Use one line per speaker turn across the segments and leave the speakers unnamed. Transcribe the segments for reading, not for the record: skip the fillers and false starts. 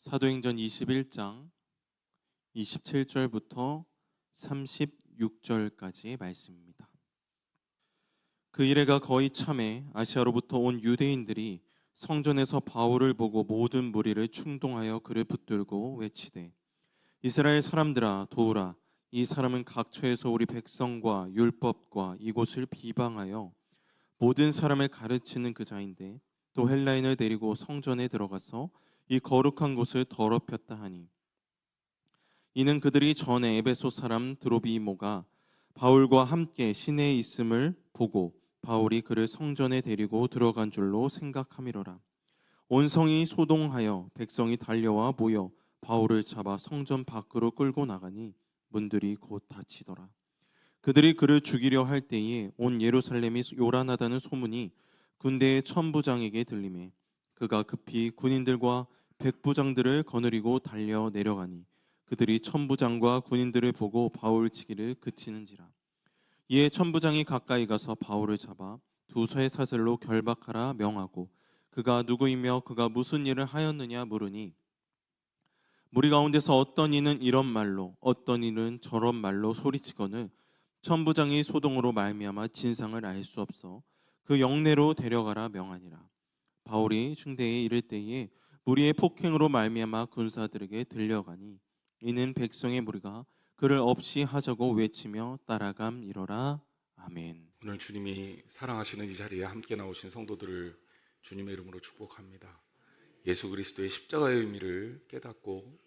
사도행전 21장 27절부터 36절까지의 말씀입니다. 그 이래가 거의 참에 아시아로부터 온 유대인들이 성전에서 바울을 보고 모든 무리를 충동하여 그를 붙들고 외치되, 이스라엘 사람들아 도우라. 이 사람은 각처에서 우리 백성과 율법과 이곳을 비방하여 모든 사람을 가르치는 그 자인데, 또 헬라인을 데리고 성전에 들어가서 이 거룩한 곳을 더럽혔다 하니, 이는 그들이 전에 에베소 사람 드로비모가 바울과 함께 시내에 있음을 보고 바울이 그를 성전에 데리고 들어간 줄로 생각함이로라. 온 성이 소동하여 백성이 달려와 모여 바울을 잡아 성전 밖으로 끌고 나가니 문들이 곧 닫히더라. 그들이 그를 죽이려 할 때에 온 예루살렘이 요란하다는 소문이 군대의 천부장에게 들리매 그가 급히 군인들과 백부장들을 거느리고 달려 내려가니 그들이 천부장과 군인들을 보고 바울 치기를 그치는지라. 이에 천부장이 가까이 가서 바울을 잡아 두 쇠사슬로 결박하라 명하고 그가 누구이며 그가 무슨 일을 하였느냐 물으니, 무리 가운데서 어떤 이는 이런 말로 어떤 이는 저런 말로 소리치거늘 천부장이 소동으로 말미암아 진상을 알 수 없어 그 영내로 데려가라 명하니라. 바울이 중대에 이를 때에 무리의 폭행으로 말미암아 군사들에게 들려가니 이는 백성의 무리가 그를 없이 하자고 외치며 따라감이로라. 아멘.
오늘 주님이 사랑하시는 이 자리에 함께 나오신 성도들을 주님의 이름으로 축복합니다. 예수 그리스도의 십자가의 의미를 깨닫고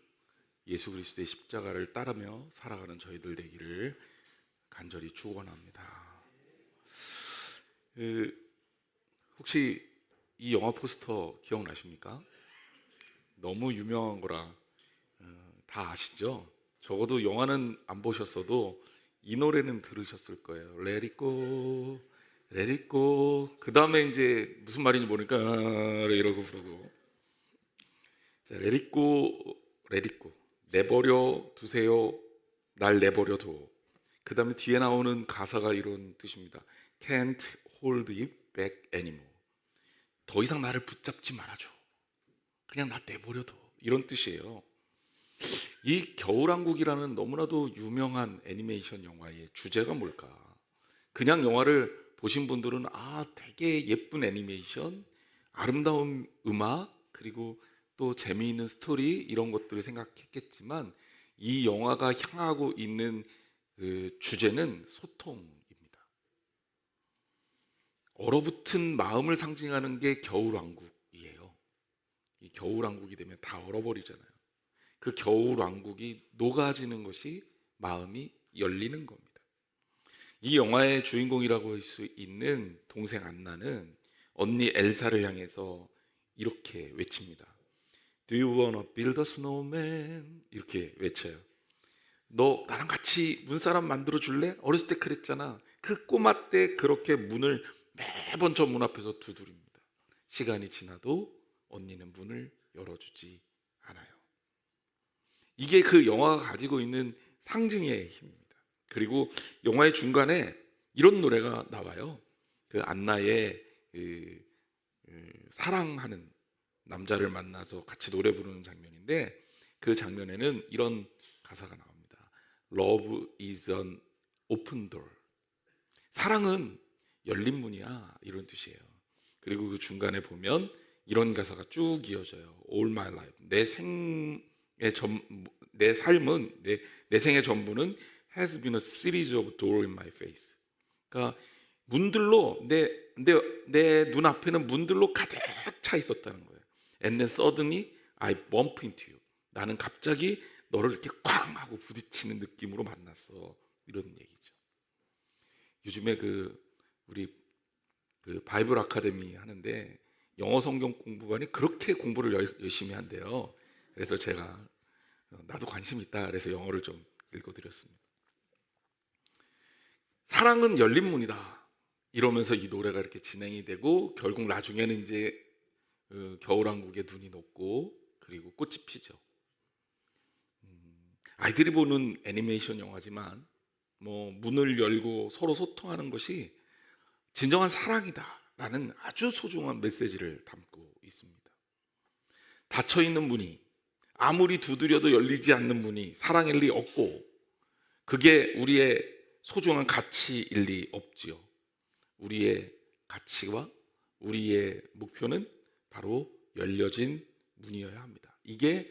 예수 그리스도의 십자가를 따르며 살아가는 저희들 되기를 간절히 축원합니다. 혹시 이 영화 포스터 기억나십니까? 너무 유명한 거라 다 아시죠? 적어도 영화는 안 보셨어도 이 노래는 들으셨을 거예요. Let it go, let it go. 그 다음에 이제 무슨 말인지 모르니까 이러고 부르고. 자, let it go, let it go. 내버려 두세요. 날 내버려 둬. 그 다음에 뒤에 나오는 가사가 이런 뜻입니다. Can't hold it back anymore. 더 이상 나를 붙잡지 말아줘. 그냥 나 내버려 둬. 이런 뜻이에요. 이 겨울왕국이라는 너무나도 유명한 애니메이션 영화의 주제가 뭘까? 그냥 영화를 보신 분들은 되게 예쁜 애니메이션, 아름다운 음악, 그리고 또 재미있는 스토리 이런 것들을 생각했겠지만 이 영화가 향하고 있는 그 주제는 소통입니다. 얼어붙은 마음을 상징하는 게 겨울왕국이에요. 이 겨울왕국이 되면 다 얼어버리잖아요. 그 겨울왕국이 녹아지는 것이 마음이 열리는 겁니다. 이 영화의 주인공이라고 할 수 있는 동생 안나는 언니 엘사를 향해서 이렇게 외칩니다. Do you wanna build a snowman? 이렇게 외쳐요. 너 나랑 같이 문사람 만들어 줄래? 어렸을 때 그랬잖아. 그 꼬마 때 그렇게 문을 매번 저 문 앞에서 두드립니다. 시간이 지나도 언니는 문을 열어주지 않아요. 이게 그 영화가 가지고 있는 상징의 힘입니다. 그리고 영화의 중간에 이런 노래가 나와요. 그 안나의 사랑하는 남자를 만나서 같이 노래 부르는 장면인데 그 장면에는 이런 가사가 나옵니다. Love is an open door. 사랑은 열린 문이야, 이런 뜻이에요. 그리고 그 중간에 보면 이런 가사가 쭉 이어져요. All my life. 내 삶은 내 생의 전부는 has been a series of doors in my face. 그러니까 문들로 내 눈앞에는 문들로 가득 차 있었다는 거예요. And then suddenly I bump into you. 나는 갑자기 너를 이렇게 쾅 하고 부딪히는 느낌으로 만났어. 이런 얘기죠. 요즘에 우리 바이블 아카데미 하는데 영어 성경 공부반이 그렇게 공부를 열심히 한대요. 그래서 제가 나도 관심 있다 그래서 영어를 좀 읽어드렸습니다. 사랑은 열린 문이다 이러면서 이 노래가 이렇게 진행이 되고 결국 나중에는 이제 겨울왕국에 눈이 녹고 그리고 꽃이 피죠. 아이들이 보는 애니메이션 영화지만 문을 열고 서로 소통하는 것이 진정한 사랑이다라는 아주 소중한 메시지를 담고 있습니다. 닫혀있는 문이 아무리 두드려도 열리지 않는 문이 사랑일 리 없고, 그게 우리의 소중한 가치일 리 없지요. 우리의 가치와 우리의 목표는 바로 열려진 문이어야 합니다. 이게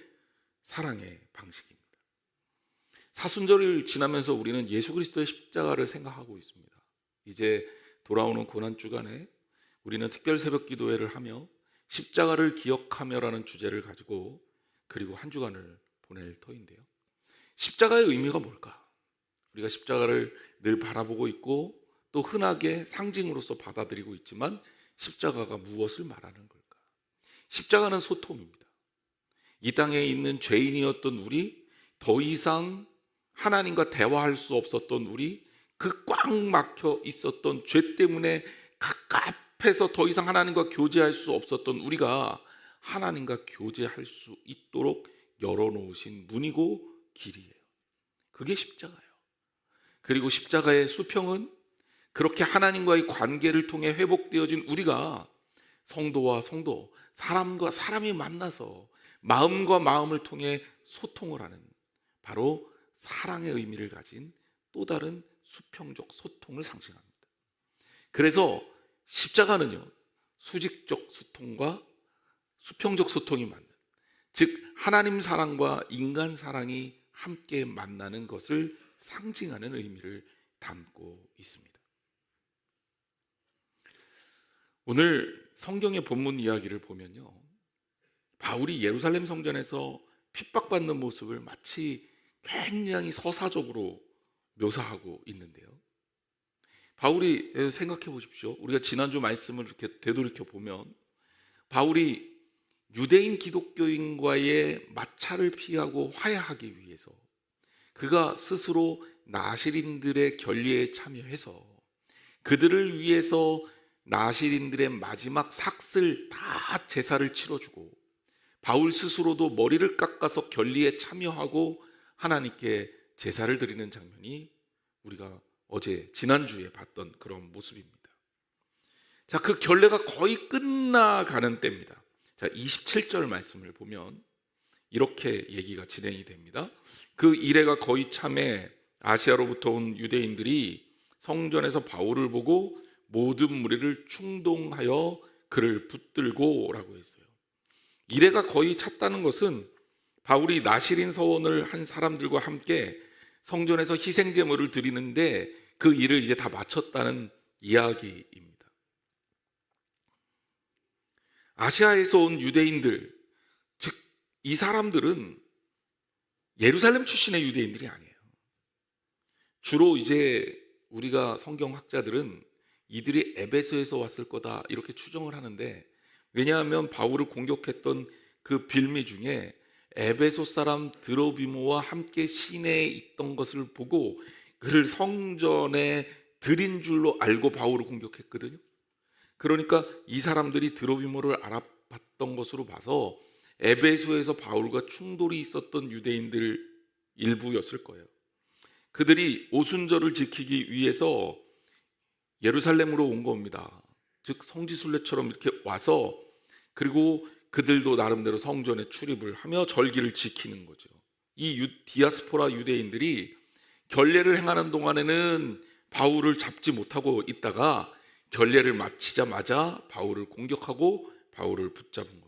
사랑의 방식입니다. 사순절을 지나면서 우리는 예수 그리스도의 십자가를 생각하고 있습니다. 이제 돌아오는 고난주간에 우리는 특별 새벽 기도회를 하며 십자가를 기억하며라는 주제를 가지고 그리고 한 주간을 보낼 터인데요. 십자가의 의미가 뭘까? 우리가 십자가를 늘 바라보고 있고 또 흔하게 상징으로서 받아들이고 있지만 십자가가 무엇을 말하는 걸까? 십자가는 소통입니다. 이 땅에 있는 죄인이었던 우리, 더 이상 하나님과 대화할 수 없었던 우리, 그 꽉 막혀 있었던 죄 때문에 갑갑해서 더 이상 하나님과 교제할 수 없었던 우리가 하나님과 교제할 수 있도록 열어놓으신 문이고 길이에요. 그게 십자가예요. 그리고 십자가의 수평은 그렇게 하나님과의 관계를 통해 회복되어진 우리가 성도와 성도, 사람과 사람이 만나서 마음과 마음을 통해 소통을 하는 바로 사랑의 의미를 가진 또 다른 수평적 소통을 상징합니다. 그래서 십자가는요, 수직적 소통과 수평적 소통이 맞는, 즉 하나님 사랑과 인간 사랑이 함께 만나는 것을 상징하는 의미를 담고 있습니다. 오늘 성경의 본문 이야기를 보면요, 바울이 예루살렘 성전에서 핍박받는 모습을 마치 굉장히 서사적으로 묘사하고 있는데요. 바울이 생각해 보십시오. 우리가 지난주 말씀을 이렇게 되돌이켜 보면 바울이 유대인 기독교인과의 마찰을 피하고 화해하기 위해서 그가 스스로 나시린들의 결례에 참여해서 그들을 위해서 나시린들의 마지막 삭슬 다 제사를 치러주고 바울 스스로도 머리를 깎아서 결례에 참여하고 하나님께 제사를 드리는 장면이 우리가 어제 지난주에 봤던 그런 모습입니다. 자, 그 결례가 거의 끝나가는 때입니다. 자, 27절 말씀을 보면 이렇게 얘기가 진행이 됩니다. 그 이래가 거의 참에 아시아로부터 온 유대인들이 성전에서 바울을 보고 모든 무리를 충동하여 그를 붙들고 라고 했어요. 이래가 거의 찼다는 것은 바울이 나시린 서원을 한 사람들과 함께 성전에서 희생 제물을 드리는데 그 일을 이제 다 마쳤다는 이야기입니다. 아시아에서 온 유대인들, 즉 이 사람들은 예루살렘 출신의 유대인들이 아니에요. 주로 이제 우리가 성경학자들은 이들이 에베소에서 왔을 거다 이렇게 추정을 하는데, 왜냐하면 바울을 공격했던 그 빌미 중에 에베소 사람 드로비모와 함께 시내에 있던 것을 보고 그를 성전에 들인 줄로 알고 바울을 공격했거든요. 그러니까 이 사람들이 드로비모를 알아봤던 것으로 봐서 에베소에서 바울과 충돌이 있었던 유대인들 일부였을 거예요. 그들이 오순절을 지키기 위해서 예루살렘으로 온 겁니다. 즉 성지순례처럼 이렇게 와서 그리고 그들도 나름대로 성전에 출입을 하며 절기를 지키는 거죠. 이 디아스포라 유대인들이 결례를 행하는 동안에는 바울을 잡지 못하고 있다가 결례를 마치자마자 바울을 공격하고 바울을 붙잡은 겁니다.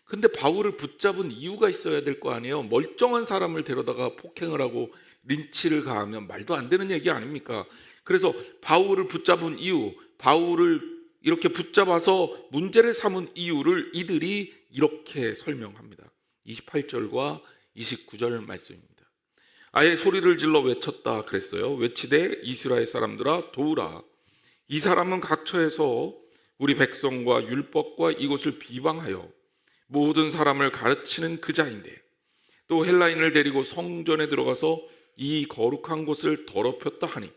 근데 바울을 붙잡은 이유가 있어야 될 거 아니에요. 멀쩡한 사람을 데려다가 폭행을 하고 린치를 가하면 말도 안 되는 얘기 아닙니까? 그래서 바울을 붙잡은 이유, 바울을 이렇게 붙잡아서 문제를 삼은 이유를 이들이 이렇게 설명합니다. 28절과 29절 말씀입니다. 아예 소리를 질러 외쳤다 그랬어요. 외치되 이스라엘 사람들아 도우라. 이 사람은 각처에서 우리 백성과 율법과 이곳을 비방하여 모든 사람을 가르치는 그 자인데 또 헬라인을 데리고 성전에 들어가서 이 거룩한 곳을 더럽혔다 하니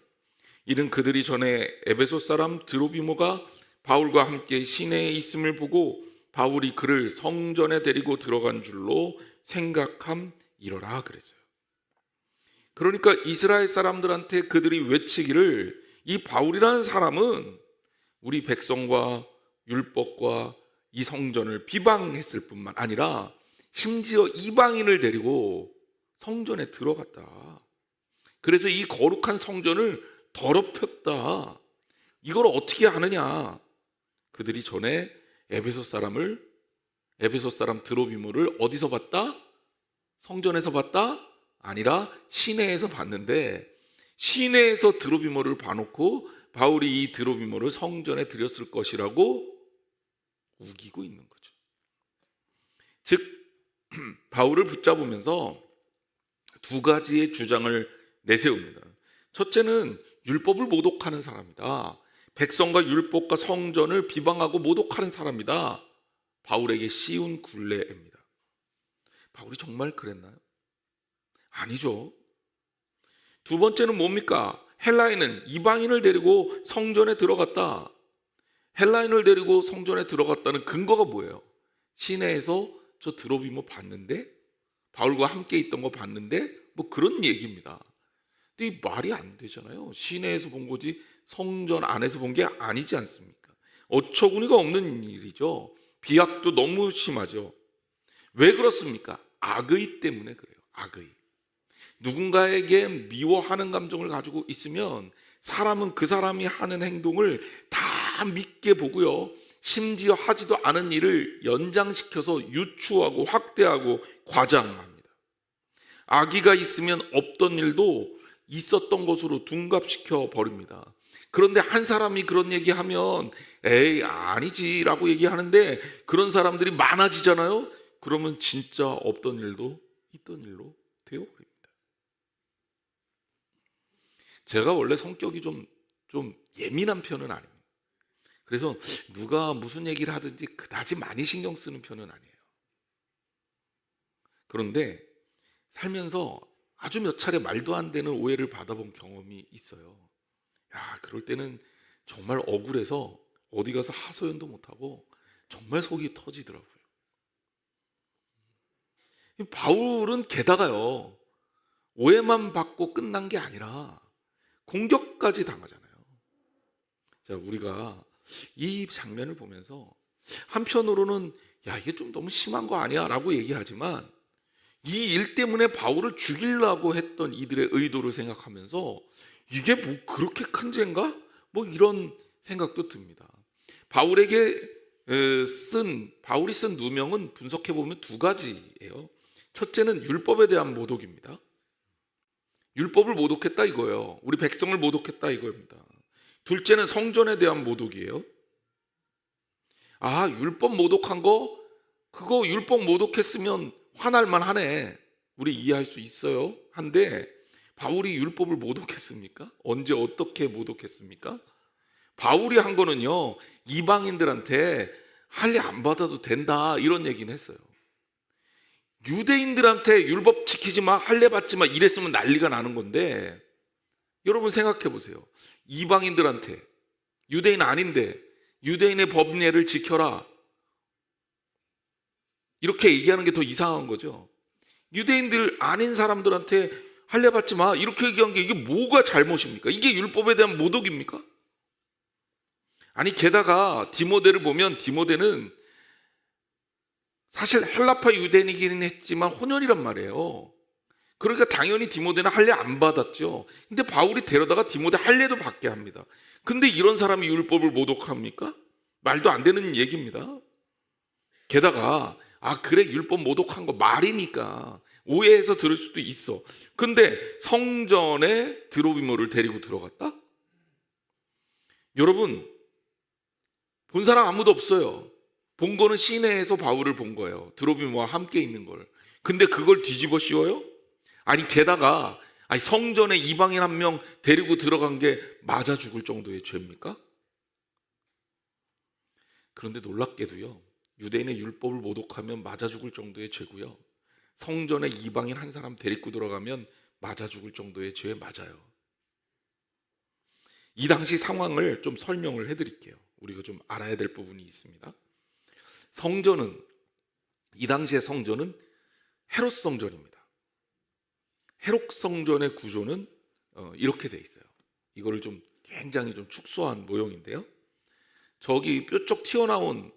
이는 그들이 전에 에베소 사람 드로비모가 바울과 함께 시내에 있음을 보고 바울이 그를 성전에 데리고 들어간 줄로 생각함이러라 그랬어요. 그러니까 이스라엘 사람들한테 그들이 외치기를 이 바울이라는 사람은 우리 백성과 율법과 이 성전을 비방했을 뿐만 아니라 심지어 이방인을 데리고 성전에 들어갔다. 그래서 이 거룩한 성전을 더럽혔다. 이걸 어떻게 하느냐? 그들이 전에 에베소 사람 드로비모를 어디서 봤다? 성전에서 봤다? 아니라 시내에서 봤는데, 시내에서 드로비모를 봐놓고 바울이 이 드로비모를 성전에 들였을 것이라고 우기고 있는 거죠. 즉 바울을 붙잡으면서 두 가지의 주장을 내세웁니다. 첫째는 율법을 모독하는 사람이다. 백성과 율법과 성전을 비방하고 모독하는 사람이다. 바울에게 씌운 굴레입니다. 바울이 정말 그랬나요? 아니죠. 두 번째는 뭡니까? 헬라인은 이방인을 데리고 성전에 들어갔다. 헬라인을 데리고 성전에 들어갔다는 근거가 뭐예요? 시내에서 저 드로비모 봤는데, 바울과 함께 있던 거 봤는데, 뭐 그런 얘기입니다. 근데 이 말이 안 되잖아요. 시내에서 본 거지 성전 안에서 본 게 아니지 않습니까? 어처구니가 없는 일이죠. 비약도 너무 심하죠. 왜 그렇습니까? 악의 때문에 그래요. 악의. 누군가에게 미워하는 감정을 가지고 있으면 사람은 그 사람이 하는 행동을 다 믿게 보고요, 심지어 하지도 않은 일을 연장시켜서 유추하고 확대하고 과장합니다. 악의가 있으면 없던 일도 있었던 것으로 둔갑시켜 버립니다. 그런데 한 사람이 그런 얘기하면 에이 아니지라고 얘기하는데, 그런 사람들이 많아지잖아요. 그러면 진짜 없던 일도 있던 일로 되어버립니다. 제가 원래 성격이 좀 예민한 편은 아닙니다. 그래서 누가 무슨 얘기를 하든지 그다지 많이 신경 쓰는 편은 아니에요. 그런데 살면서 아주 몇 차례 말도 안 되는 오해를 받아본 경험이 있어요. 그럴 때는 정말 억울해서 어디 가서 하소연도 못하고 정말 속이 터지더라고요. 바울은 게다가요, 오해만 받고 끝난 게 아니라 공격까지 당하잖아요. 자, 우리가 이 장면을 보면서 한편으로는 이게 좀 너무 심한 거 아니야? 라고 얘기하지만, 이 일 때문에 바울을 죽이려고 했던 이들의 의도를 생각하면서 이게 뭐 그렇게 큰 죄인가? 뭐 이런 생각도 듭니다. 바울이 쓴 누명은 분석해 보면 두 가지예요. 첫째는 율법에 대한 모독입니다. 율법을 모독했다 이거예요. 우리 백성을 모독했다 이거입니다. 둘째는 성전에 대한 모독이에요. 율법 모독한 거, 그거 율법 모독했으면 화날만 하네, 우리 이해할 수 있어요. 한데 바울이 율법을 모독했습니까? 언제 어떻게 모독했습니까? 바울이 한 거는요, 이방인들한테 할례 안 받아도 된다 이런 얘기는 했어요. 유대인들한테 율법 지키지 마, 할례 받지 마 이랬으면 난리가 나는 건데, 여러분 생각해 보세요. 이방인들한테, 유대인 아닌데 유대인의 법례를 지켜라 이렇게 얘기하는 게 더 이상한 거죠. 유대인들 아닌 사람들한테 할례 받지 마 이렇게 얘기한 게 이게 뭐가 잘못입니까? 이게 율법에 대한 모독입니까? 아니, 게다가 디모데를 보면 디모데는 사실 헬라파 유대인이긴 했지만 혼혈이란 말이에요. 그러니까 당연히 디모데는 할례 안 받았죠. 근데 바울이 데려다가 디모데 할례도 받게 합니다. 근데 이런 사람이 율법을 모독합니까? 말도 안 되는 얘기입니다. 게다가 그래 율법 모독한 거 말이니까 오해해서 들을 수도 있어. 근데 성전에 드로비모를 데리고 들어갔다? 여러분, 본 사람 아무도 없어요. 본 거는 시내에서 바울을 본 거예요. 드로비모와 함께 있는 걸. 근데 그걸 뒤집어 씌워요? 게다가 성전에 이방인 한 명 데리고 들어간 게 맞아 죽을 정도의 죄입니까? 그런데 놀랍게도요, 유대인의 율법을 모독하면 맞아 죽을 정도의 죄고요, 성전에 이방인 한 사람 데리고 들어가면 맞아 죽을 정도의 죄에 맞아요. 이 당시 상황을 좀 설명을 해드릴게요. 우리가 좀 알아야 될 부분이 있습니다. 이 당시의 성전은 헤롯 성전입니다. 헤롯 성전의 구조는 이렇게 돼 있어요. 이거를 좀 굉장히 좀 축소한 모형인데요, 저기 뾰족 튀어나온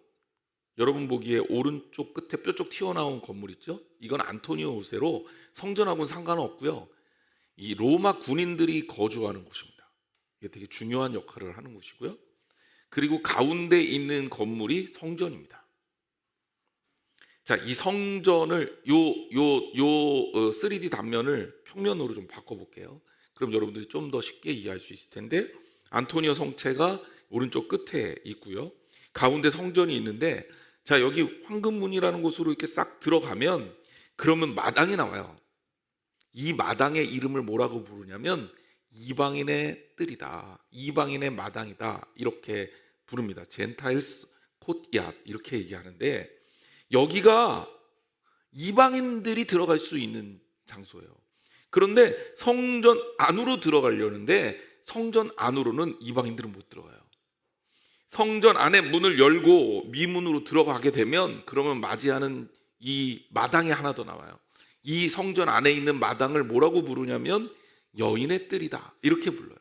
여러분 보기에 오른쪽 끝에 뾰족 튀어나온 건물 있죠? 이건 안토니오 요새로 성전하고는 상관없고요. 이 로마 군인들이 거주하는 곳입니다. 이게 되게 중요한 역할을 하는 곳이고요. 그리고 가운데 있는 건물이 성전입니다. 자, 이 성전을 3D 단면을 평면으로 좀 바꿔볼게요. 그럼 여러분들이 좀 더 쉽게 이해할 수 있을 텐데, 안토니오 성체가 오른쪽 끝에 있고요. 가운데 성전이 있는데, 자, 여기 황금문이라는 곳으로 이렇게 싹 들어가면 그러면 마당이 나와요. 이 마당의 이름을 뭐라고 부르냐면 이방인의 뜰이다, 이방인의 마당이다, 이렇게 부릅니다. 젠타일스 콧얏 이렇게 얘기하는데, 여기가 이방인들이 들어갈 수 있는 장소예요. 그런데 성전 안으로 들어가려는데 성전 안으로는 이방인들은 못 들어가요. 성전 안에 문을 열고 미문으로 들어가게 되면 그러면 맞이하는 이 마당이 하나 더 나와요. 이 성전 안에 있는 마당을 뭐라고 부르냐면 여인의 뜰이다, 이렇게 불러요.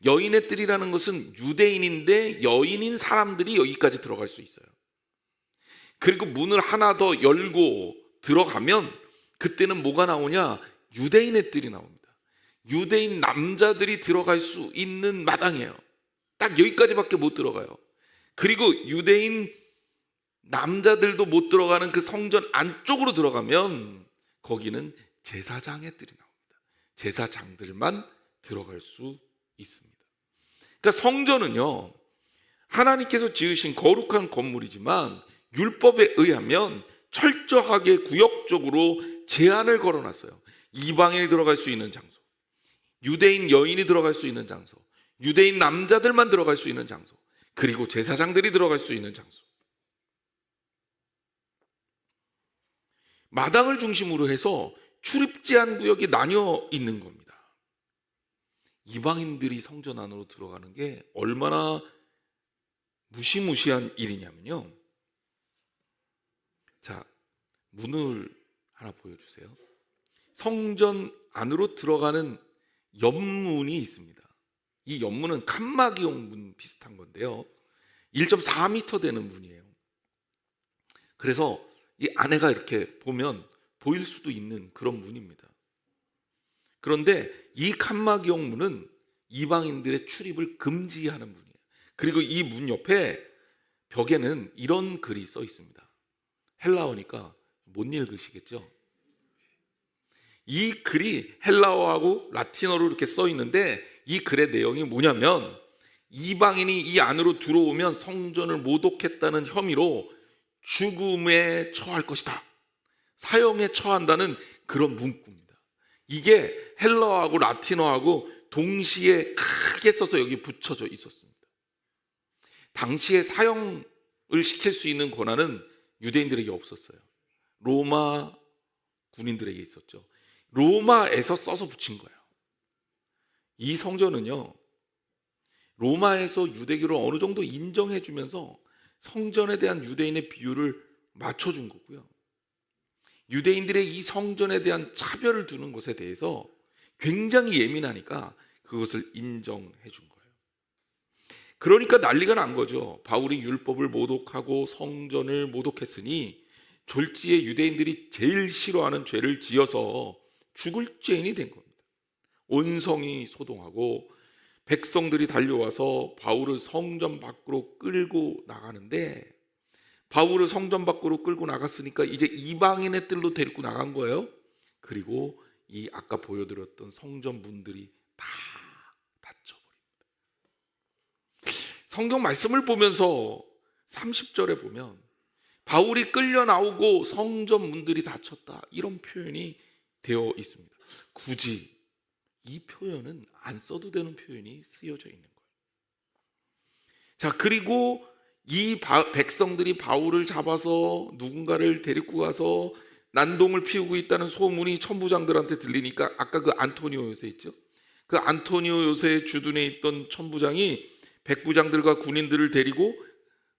여인의 뜰이라는 것은 유대인인데 여인인 사람들이 여기까지 들어갈 수 있어요. 그리고 문을 하나 더 열고 들어가면 그때는 뭐가 나오냐? 유대인의 뜰이 나옵니다. 유대인 남자들이 들어갈 수 있는 마당이에요. 딱 여기까지밖에 못 들어가요. 그리고 유대인 남자들도 못 들어가는 그 성전 안쪽으로 들어가면 거기는 제사장의 뜰이 나옵니다. 제사장들만 들어갈 수 있습니다. 그러니까 성전은요, 하나님께서 지으신 거룩한 건물이지만 율법에 의하면 철저하게 구역적으로 제한을 걸어놨어요. 이방인이 들어갈 수 있는 장소, 유대인 여인이 들어갈 수 있는 장소, 유대인 남자들만 들어갈 수 있는 장소, 그리고 제사장들이 들어갈 수 있는 장소. 마당을 중심으로 해서 출입 제한 구역이 나뉘어 있는 겁니다. 이방인들이 성전 안으로 들어가는 게 얼마나 무시무시한 일이냐면요. 자, 문을 하나 보여주세요. 성전 안으로 들어가는 옆문이 있습니다. 이 옆문은 칸막이용 문 비슷한 건데요, 1.4m 되는 문이에요. 그래서 이 안에가 이렇게 보면 보일 수도 있는 그런 문입니다. 그런데 이 칸막이용 문은 이방인들의 출입을 금지하는 문이에요. 그리고 이 문 옆에 벽에는 이런 글이 써 있습니다. 헬라어니까 못 읽으시겠죠? 이 글이 헬라어하고 라틴어로 이렇게 써 있는데, 이 글의 내용이 뭐냐면 이방인이 이 안으로 들어오면 성전을 모독했다는 혐의로 죽음에 처할 것이다, 사형에 처한다는 그런 문구입니다. 이게 헬라어하고 라틴어하고 동시에 크게 써서 여기 붙여져 있었습니다. 당시에 사형을 시킬 수 있는 권한은 유대인들에게 없었어요. 로마 군인들에게 있었죠. 로마에서 써서 붙인 거예요. 이 성전은요, 로마에서 유대교를 어느 정도 인정해 주면서 성전에 대한 유대인의 비율을 맞춰준 거고요. 유대인들의 이 성전에 대한 차별을 두는 것에 대해서 굉장히 예민하니까 그것을 인정해 준 거예요. 그러니까 난리가 난 거죠. 바울이 율법을 모독하고 성전을 모독했으니 졸지에 유대인들이 제일 싫어하는 죄를 지어서 죽을 죄인이 된 겁니다. 온 성이 소동하고 백성들이 달려와서 바울을 성전 밖으로 끌고 나가는데, 바울을 성전 밖으로 끌고 나갔으니까 이제 이방인의 뜰로 데리고 나간 거예요. 그리고 이 아까 보여드렸던 성전 문들이 다 닫혀버립니다. 성경 말씀을 보면서 30절에 보면 바울이 끌려 나오고 성전 문들이 닫혔다, 이런 표현이 되어 있습니다. 굳이 이 표현은 안 써도 되는 표현이 쓰여져 있는 거예요. 자, 그리고 이 백성들이 바울을 잡아서 누군가를 데리고 가서 난동을 피우고 있다는 소문이 천부장들한테 들리니까, 아까 그 안토니오 요새 있죠? 그 안토니오 요새의 주둔에 있던 천부장이 백부장들과 군인들을 데리고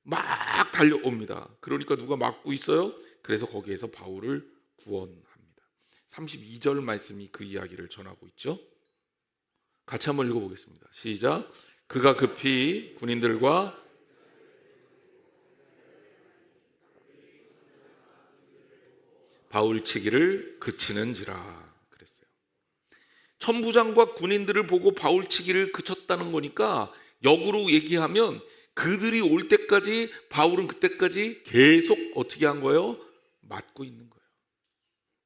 막 달려옵니다. 그러니까 누가 막고 있어요? 그래서 거기에서 바울을 구원합니다. 32절 말씀이 그 이야기를 전하고 있죠. 같이 한번 읽어보겠습니다. 시작. 그가 급히 군인들과 바울치기를 그치는지라 그랬어요. 천부장과 군인들을 보고 바울치기를 그쳤다는 거니까 역으로 얘기하면 그들이 올 때까지 바울은 그때까지 계속 어떻게 한 거예요? 맞고 있는 거예요.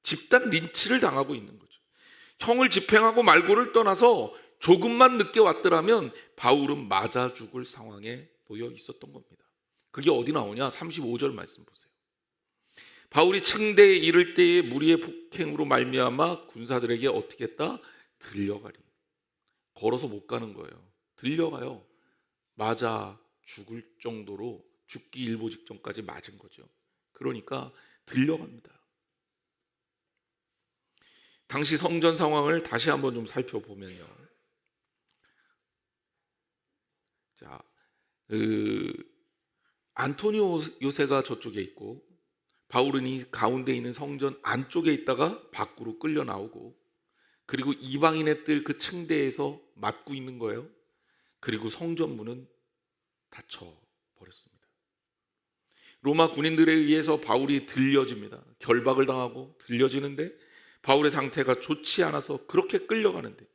집단 린치를 당하고 있는 거죠. 형을 집행하고 말고를 떠나서 조금만 늦게 왔더라면 바울은 맞아 죽을 상황에 놓여 있었던 겁니다. 그게 어디 나오냐? 35절 말씀 보세요. 바울이 층대에 이를 때에 무리의 폭행으로 말미암아 군사들에게 어떻게 했다? 들려가리. 걸어서 못 가는 거예요. 들려가요. 맞아 죽을 정도로 죽기 일보 직전까지 맞은 거죠. 그러니까 들려갑니다. 당시 성전 상황을 다시 한번 좀 살펴보면요. 자, 안토니오 요새가 저쪽에 있고 바울은 이 가운데 있는 성전 안쪽에 있다가 밖으로 끌려 나오고, 그리고 이방인의 뜰 그 층대에서 맞고 있는 거예요. 그리고 성전 문은 닫혀 버렸습니다. 로마 군인들에 의해서 바울이 들려집니다. 결박을 당하고 들려지는데 바울의 상태가 좋지 않아서 그렇게 끌려가는데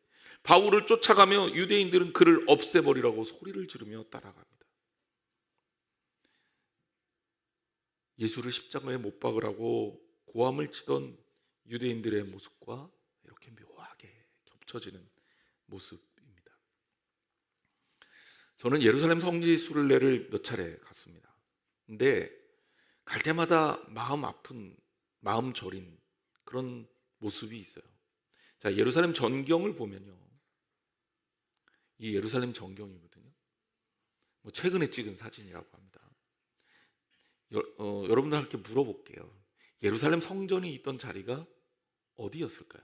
바울을 쫓아가며 유대인들은 그를 없애버리라고 소리를 지르며 따라갑니다. 예수를 십자가에 못 박으라고 고함을 치던 유대인들의 모습과 이렇게 묘하게 겹쳐지는 모습입니다. 저는 예루살렘 성지 순례를 몇 차례 갔습니다. 근데 갈 때마다 마음 아픈, 마음 저린 그런 모습이 있어요. 자, 예루살렘 전경을 보면요, 이 예루살렘 전경이거든요. 최근에 찍은 사진이라고 합니다. 여러분들께 물어볼게요. 예루살렘 성전이 있던 자리가 어디였을까요?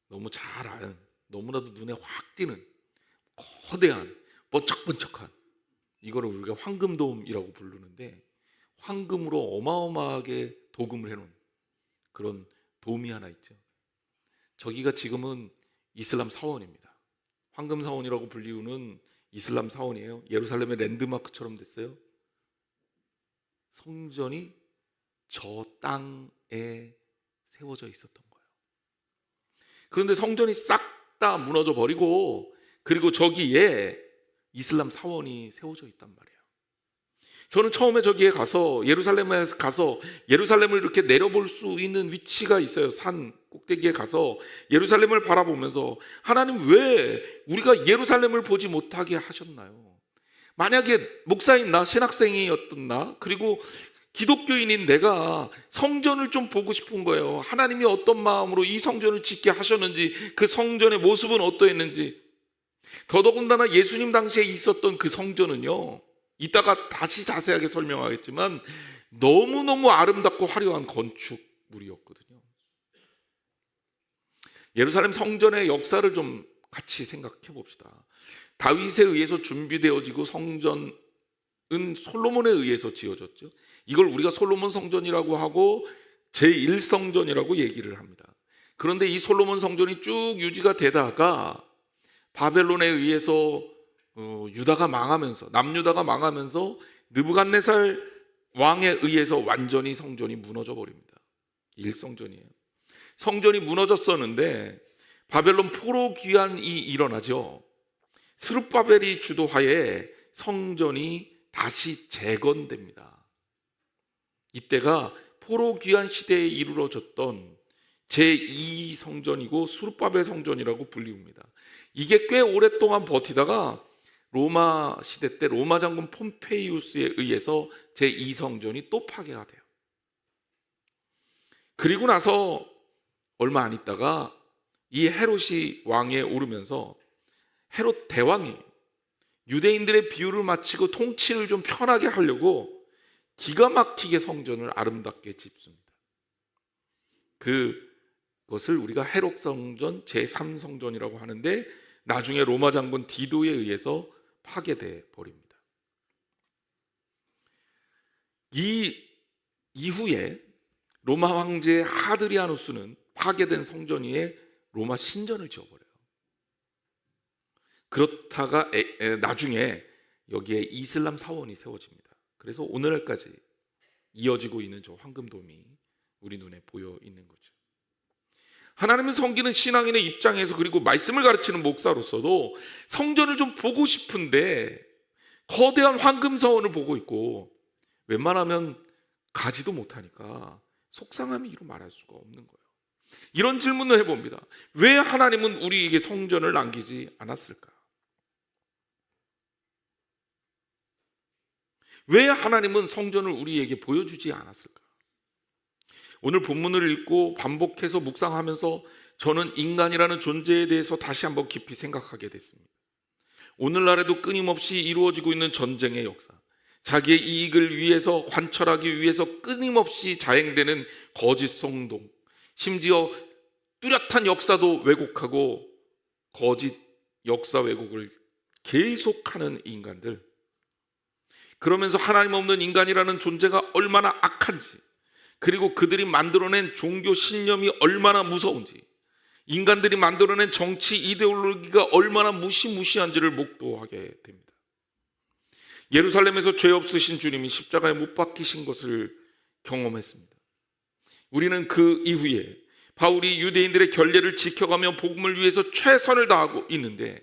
너무 잘 아는, 너무나도 눈에 확 띄는 거대한 번쩍번쩍한, 이거를 우리가 황금돔이라고 부르는데 황금으로 어마어마하게 도금을 해놓은 그런 돔이 하나 있죠. 저기가 지금은 이슬람 사원입니다. 황금 사원이라고 불리우는 이슬람 사원이에요. 예루살렘의 랜드마크처럼 됐어요. 성전이 저 땅에 세워져 있었던 거예요. 그런데 성전이 싹 다 무너져 버리고, 그리고 저기에 이슬람 사원이 세워져 있단 말이에요. 저는 처음에 저기에 가서 예루살렘을 이렇게 내려볼 수 있는 위치가 있어요. 산 꼭대기에 가서 예루살렘을 바라보면서 하나님 왜 우리가 예루살렘을 보지 못하게 하셨나요? 만약에 목사인 나, 신학생이었던 나, 그리고 기독교인인 내가 성전을 좀 보고 싶은 거예요. 하나님이 어떤 마음으로 이 성전을 짓게 하셨는지, 그 성전의 모습은 어떠했는지. 더더군다나 예수님 당시에 있었던 그 성전은요, 이따가 다시 자세하게 설명하겠지만 너무너무 아름답고 화려한 건축물이었거든요. 예루살렘 성전의 역사를 좀 같이 생각해 봅시다. 다윗에 의해서 준비되어지고 성전은 솔로몬에 의해서 지어졌죠. 이걸 우리가 솔로몬 성전이라고 하고 제1성전이라고 얘기를 합니다. 그런데 이 솔로몬 성전이 쭉 유지가 되다가 바벨론에 의해서 유다가 망하면서, 남유다가 망하면서 느부갓네살 왕에 의해서 완전히 성전이 무너져 버립니다. 1성전이에요. 성전이 무너졌었는데 바벨론 포로 귀환이 일어나죠. 스룹바벨이 주도하에 성전이 다시 재건됩니다. 이때가 포로 귀환 시대에 이루어졌던 제2성전이고 스룹바벨 성전이라고 불리웁니다. 이게 꽤 오랫동안 버티다가 로마 시대 때 로마 장군 폼페이우스에 의해서 제2성전이 또 파괴가 돼요. 그리고 나서 얼마 안 있다가 이 헤롯이 왕에 오르면서 헤롯 대왕이 유대인들의 비유를 마치고 통치를 좀 편하게 하려고 기가 막히게 성전을 아름답게 짓습니다. 그것을 우리가 헤롯 성전 제3성전이라고 하는데 나중에 로마 장군 디도에 의해서 파괴돼 버립니다. 이 이후에 로마 황제 하드리아누스는 파괴된 성전 위에 로마 신전을 지어버려요. 그렇다가 나중에 여기에 이슬람 사원이 세워집니다. 그래서 오늘날까지 이어지고 있는 저 황금돔이 우리 눈에 보여 있는 거죠. 하나님을 섬기는 신앙인의 입장에서, 그리고 말씀을 가르치는 목사로서도 성전을 좀 보고 싶은데 거대한 황금사원을 보고 있고 웬만하면 가지도 못하니까 속상함이 이루 말할 수가 없는 거예요. 이런 질문을 해봅니다. 왜 하나님은 우리에게 성전을 남기지 않았을까? 왜 하나님은 성전을 우리에게 보여주지 않았을까? 오늘 본문을 읽고 반복해서 묵상하면서 저는 인간이라는 존재에 대해서 다시 한번 깊이 생각하게 됐습니다. 오늘날에도 끊임없이 이루어지고 있는 전쟁의 역사, 자기의 이익을 위해서 관철하기 위해서 끊임없이 자행되는 거짓 성동, 심지어 뚜렷한 역사도 왜곡하고 거짓 역사 왜곡을 계속하는 인간들, 그러면서 하나님 없는 인간이라는 존재가 얼마나 악한지, 그리고 그들이 만들어낸 종교 신념이 얼마나 무서운지, 인간들이 만들어낸 정치 이데올로기가 얼마나 무시무시한지를 목도하게 됩니다. 예루살렘에서 죄 없으신 주님이 십자가에 못 박히신 것을 경험했습니다. 우리는 그 이후에 바울이 유대인들의 결례를 지켜가며 복음을 위해서 최선을 다하고 있는데,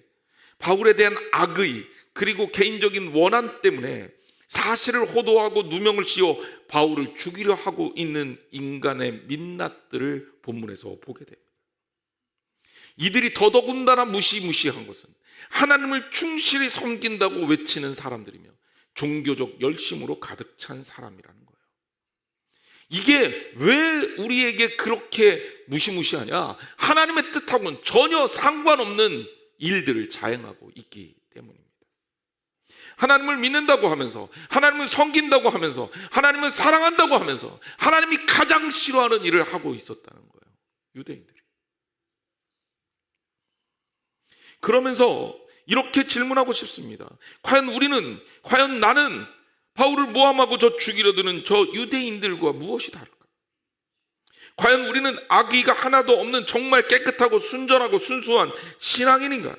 바울에 대한 악의 그리고 개인적인 원한 때문에 사실을 호도하고 누명을 씌워 바울을 죽이려 하고 있는 인간의 민낯들을 본문에서 보게 됩니다. 이들이 더더군다나 무시무시한 것은 하나님을 충실히 섬긴다고 외치는 사람들이며 종교적 열심으로 가득 찬 사람이라는 거예요. 이게 왜 우리에게 그렇게 무시무시하냐? 하나님의 뜻하고는 전혀 상관없는 일들을 자행하고 있기 때문입니다. 하나님을 믿는다고 하면서, 하나님을 섬긴다고 하면서, 하나님을 사랑한다고 하면서 하나님이 가장 싫어하는 일을 하고 있었다는 거예요, 유대인들이. 그러면서 이렇게 질문하고 싶습니다. 과연 나는 바울을 모함하고 저 죽이려 드는 저 유대인들과 무엇이 다를까? 과연 우리는 악의가 하나도 없는 정말 깨끗하고 순전하고 순수한 신앙인인가?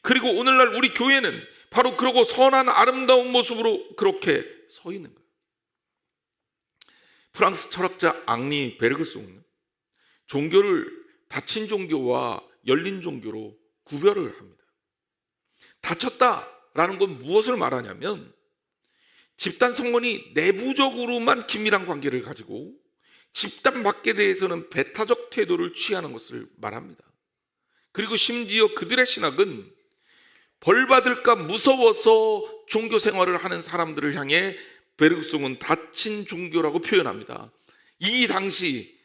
그리고 오늘날 우리 교회는 바로 그러고 선한 아름다운 모습으로 그렇게 서 있는가? 프랑스 철학자 앙리 베르그송은 종교를 닫힌 종교와 열린 종교로 구별을 합니다. 닫혔다라는 건 무엇을 말하냐면, 집단 성원이 내부적으로만 긴밀한 관계를 가지고 집단 밖에 대해서는 배타적 태도를 취하는 것을 말합니다. 그리고 심지어 그들의 신학은 벌받을까 무서워서 종교 생활을 하는 사람들을 향해 베르그송은 닫힌 종교라고 표현합니다. 이 당시,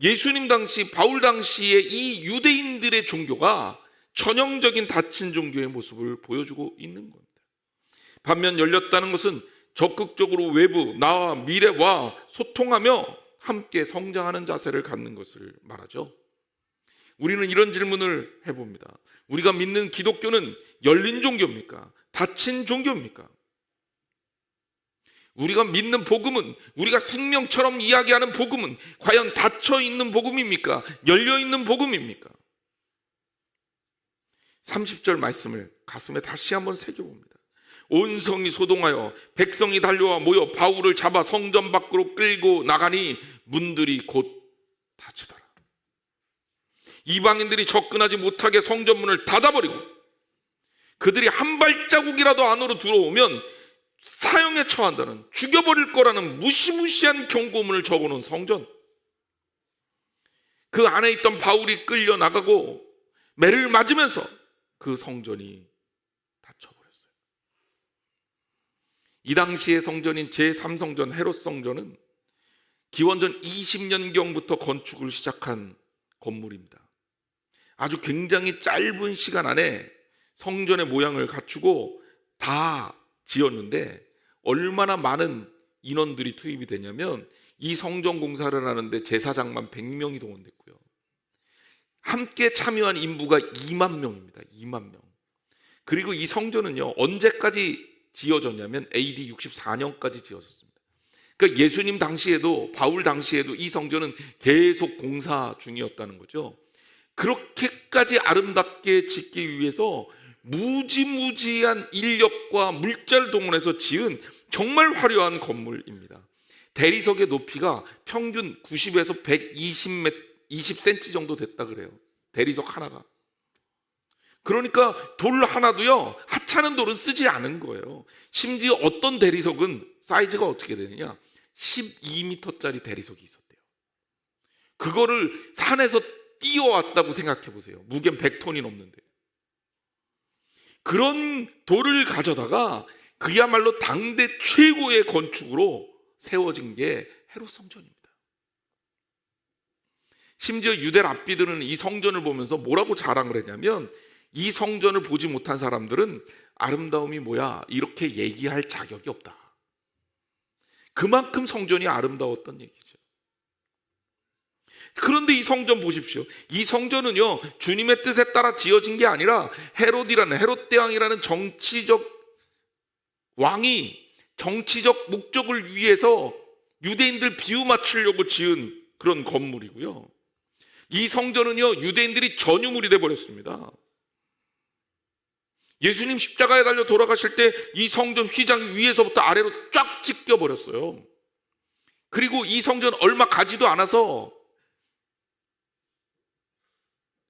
예수님 당시, 바울 당시의 이 유대인들의 종교가 전형적인 닫힌 종교의 모습을 보여주고 있는 겁니다. 반면 열렸다는 것은 적극적으로 외부, 나와 미래와 소통하며 함께 성장하는 자세를 갖는 것을 말하죠. 우리는 이런 질문을 해봅니다. 우리가 믿는 기독교는 열린 종교입니까? 닫힌 종교입니까? 우리가 믿는 복음은, 우리가 생명처럼 이야기하는 복음은 과연 닫혀 있는 복음입니까? 열려 있는 복음입니까? 30절 말씀을 가슴에 다시 한번 새겨봅니다. 온 성이 소동하여 백성이 달려와 모여 바울을 잡아 성전 밖으로 끌고 나가니 문들이 곧 닫히더라. 이방인들이 접근하지 못하게 성전문을 닫아버리고 그들이 한 발자국이라도 안으로 들어오면 사형에 처한다는, 죽여버릴 거라는 무시무시한 경고문을 적어놓은 성전, 그 안에 있던 바울이 끌려 나가고 매를 맞으면서 그 성전이 닫혀버렸어요. 이 당시의 성전인 제3성전 헤롯 성전은 기원전 20년경부터 건축을 시작한 건물입니다. 아주 굉장히 짧은 시간 안에 성전의 모양을 갖추고 다 지었는데, 얼마나 많은 인원들이 투입이 되냐면 이 성전 공사를 하는데 제사장만 100명이 동원됐고요. 함께 참여한 인부가 2만 명입니다. 2만 명. 그리고 이 성전은요, 언제까지 지어졌냐면 AD 64년까지 지어졌습니다. 그러니까 예수님 당시에도, 바울 당시에도 이 성전은 계속 공사 중이었다는 거죠. 그렇게까지 아름답게 짓기 위해서 무지무지한 인력과 물자를 동원해서 지은 정말 화려한 건물입니다. 대리석의 높이가 평균 90에서 120cm 정도 됐다 그래요. 대리석 하나가. 그러니까 돌 하나도요, 하찮은 돌은 쓰지 않은 거예요. 심지어 어떤 대리석은 사이즈가 어떻게 되느냐, 12m짜리 대리석이 있었대요. 그거를 산에서 띄워왔다고 생각해 보세요. 무게는 100톤이 넘는데. 그런 돌을 가져다가 그야말로 당대 최고의 건축으로 세워진 게 헤롯 성전입니다. 심지어 유대 랍비들은 이 성전을 보면서 뭐라고 자랑을 했냐면, 이 성전을 보지 못한 사람들은 아름다움이 뭐야 이렇게 얘기할 자격이 없다. 그만큼 성전이 아름다웠던 얘기죠. 그런데 이 성전 보십시오. 이 성전은요, 주님의 뜻에 따라 지어진 게 아니라 헤롯 대왕이라는 정치적 왕이 정치적 목적을 위해서 유대인들 비유 맞추려고 지은 그런 건물이고요. 이 성전은요, 유대인들이 전유물이 돼버렸습니다. 예수님 십자가에 달려 돌아가실 때 이 성전 휘장이 위에서부터 아래로 쫙 찢겨버렸어요. 그리고 이 성전 얼마 가지도 않아서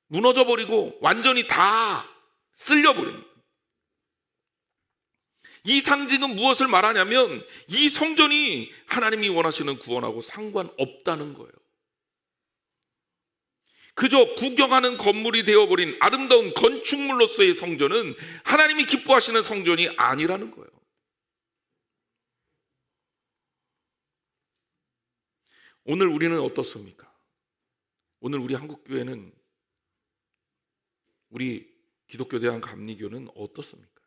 무너져버리고 완전히 다 쓸려버립니다. 이 상징은 무엇을 말하냐면, 이 성전이 하나님이 원하시는 구원하고 상관없다는 거예요. 그저 구경하는 건물이 되어버린 아름다운 건축물로서의 성전은 하나님이 기뻐하시는 성전이 아니라는 거예요. 오늘 우리는 어떻습니까? 오늘 우리 한국교회는, 우리 기독교 대한감리교는 어떻습니까?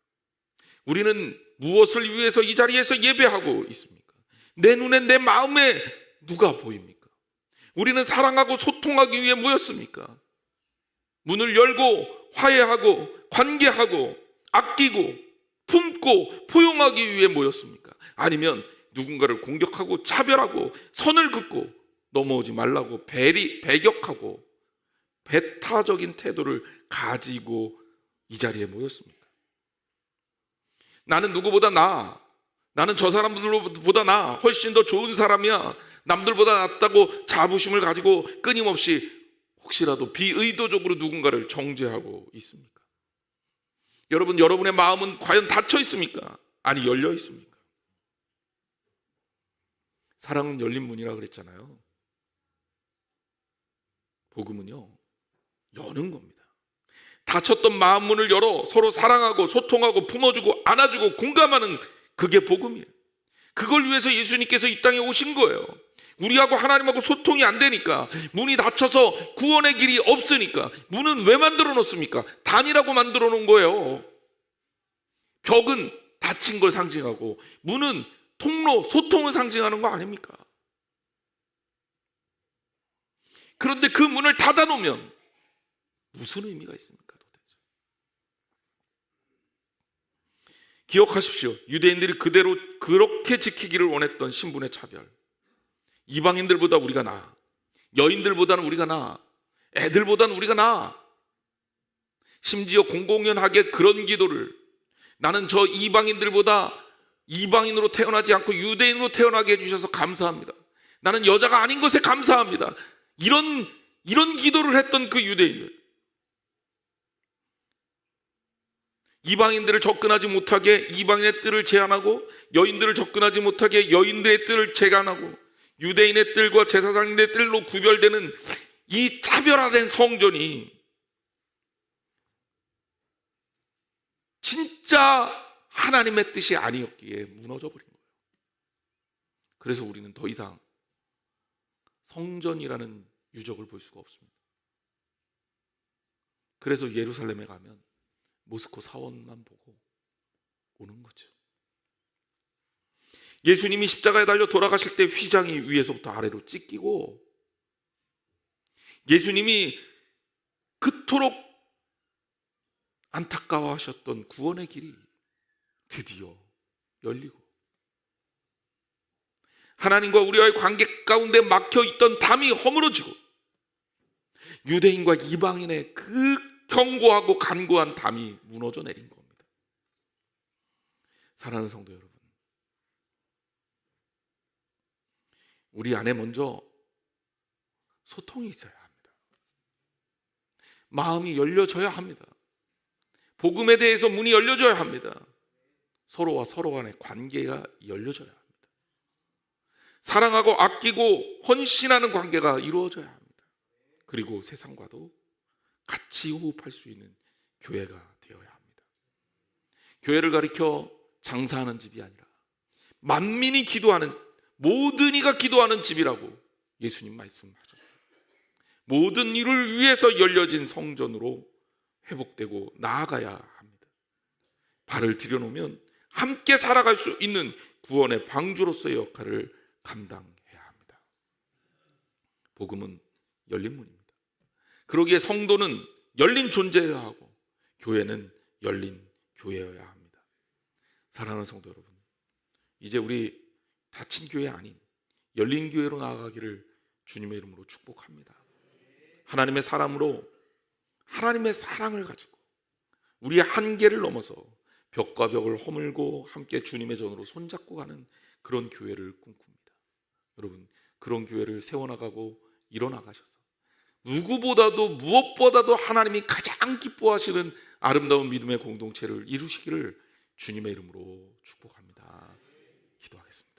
우리는 무엇을 위해서 이 자리에서 예배하고 있습니까? 내 눈에, 내 마음에 누가 보입니까? 우리는 사랑하고 소통하기 위해 모였습니까? 문을 열고 화해하고 관계하고 아끼고 품고 포용하기 위해 모였습니까? 아니면 누군가를 공격하고 차별하고 선을 긋고 넘어오지 말라고 배격하고 배타적인 태도를 가지고 이 자리에 모였습니까? 나는 누구보다 나아, 나는 저 사람들보다 나아, 훨씬 더 좋은 사람이야, 남들보다 낫다고 자부심을 가지고 끊임없이 혹시라도 비의도적으로 누군가를 정죄하고 있습니까? 여러분, 여러분의 마음은 과연 닫혀 있습니까? 아니, 열려 있습니까? 사랑은 열린 문이라 그랬잖아요. 복음은요, 여는 겁니다. 닫혔던 마음 문을 열어 서로 사랑하고 소통하고 품어주고 안아주고 공감하는, 그게 복음이에요. 그걸 위해서 예수님께서 이 땅에 오신 거예요. 우리하고 하나님하고 소통이 안 되니까, 문이 닫혀서 구원의 길이 없으니까 문은 왜 만들어 놓습니까? 단이라고 만들어 놓은 거예요. 벽은 닫힌 걸 상징하고 문은 통로, 소통을 상징하는 거 아닙니까? 그런데 그 문을 닫아 놓으면 무슨 의미가 있습니까, 도대체? 기억하십시오. 유대인들이 그대로 그렇게 지키기를 원했던 신분의 차별. 이방인들보다 우리가 나아, 여인들보다는 우리가 나아, 애들보다는 우리가 나아. 심지어 공공연하게 그런 기도를, 나는 저 이방인들보다 이방인으로 태어나지 않고 유대인으로 태어나게 해주셔서 감사합니다, 나는 여자가 아닌 것에 감사합니다, 이런 기도를 했던 그 유대인들, 이방인들을 접근하지 못하게 이방인의 뜰을 제한하고, 여인들을 접근하지 못하게 여인들의 뜰을 제한하고, 유대인의 뜰과 제사장인의 뜰로 구별되는 이 차별화된 성전이 진짜 하나님의 뜻이 아니었기에 무너져 버린 거예요. 그래서 우리는 더 이상 성전이라는 유적을 볼 수가 없습니다. 그래서 예루살렘에 가면 모스코 사원만 보고 오는 거죠. 예수님이 십자가에 달려 돌아가실 때 휘장이 위에서부터 아래로 찢기고, 예수님이 그토록 안타까워하셨던 구원의 길이 드디어 열리고, 하나님과 우리와의 관계 가운데 막혀있던 담이 허물어지고, 유대인과 이방인의 그 견고하고 간고한 담이 무너져 내린 겁니다. 사랑하는 성도 여러분, 우리 안에 먼저 소통이 있어야 합니다. 마음이 열려져야 합니다. 복음에 대해서 문이 열려져야 합니다. 서로와 서로 간의 관계가 열려져야 합니다. 사랑하고 아끼고 헌신하는 관계가 이루어져야 합니다. 그리고 세상과도 같이 호흡할 수 있는 교회가 되어야 합니다. 교회를 가리켜 장사하는 집이 아니라 만민이 기도하는, 모든 이가 기도하는 집이라고 예수님 말씀하셨어요. 모든 이를 위해서 열려진 성전으로 회복되고 나아가야 합니다. 발을 들여놓으면 함께 살아갈 수 있는 구원의 방주로서의 역할을 감당해야 합니다. 복음은 열린 문입니다. 그러기에 성도는 열린 존재여야 하고 교회는 열린 교회여야 합니다. 사랑하는 성도 여러분, 이제 우리 닫힌 교회 아닌 열린 교회로 나아가기를 주님의 이름으로 축복합니다. 하나님의 사람으로 하나님의 사랑을 가지고 우리의 한계를 넘어서 벽과 벽을 허물고 함께 주님의 전으로 손잡고 가는 그런 교회를 꿈꿉니다. 여러분, 그런 교회를 세워나가고 일어나가셔서 누구보다도 무엇보다도 하나님이 가장 기뻐하시는 아름다운 믿음의 공동체를 이루시기를 주님의 이름으로 축복합니다. 기도하겠습니다.